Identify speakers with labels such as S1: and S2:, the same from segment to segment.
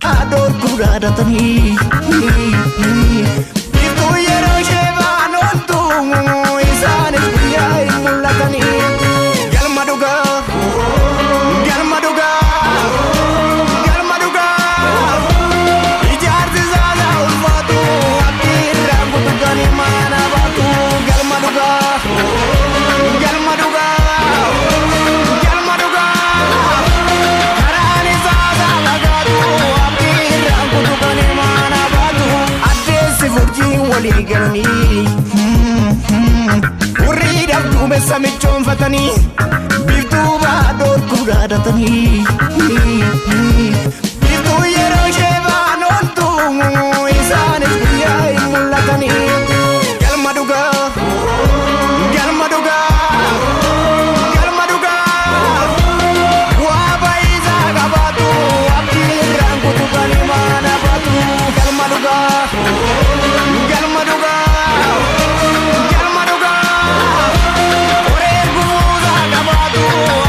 S1: haadhoon gurgaadatanii biiftuu yeroo ishee ba'an ooltuu isaanis guyyaa hin mul'atanii galma dhugaa galma dhugaa galma dhugaa ijaarsi saasaa ulfaatu abdii irraa kutukan imaana baatu galma dhugaa galma dhugaa galma dhugaa karaan saasaa lagaatu abdii irraa kutukan imaana baatu addeessi furjiin walii galanii warri dhabduu meessa michoonfatanii biiftuu baadhoon gurgaadatanii biiftuu yeroo ishee ba'an ooltuu isaanis guyyaa hin mul'atanii galma dhugaa galma dhugaa galma dhugaa waa ba'iisaa qabaatu abdii irraan kutukan imaana baatu galma dhugaa galma dhugaa galma dhugaa oreen guutaa qabaatu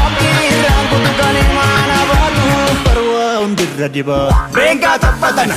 S1: abdii irraan kutukan imaana baatu barwaa hundirra dibaa beengaa taphatana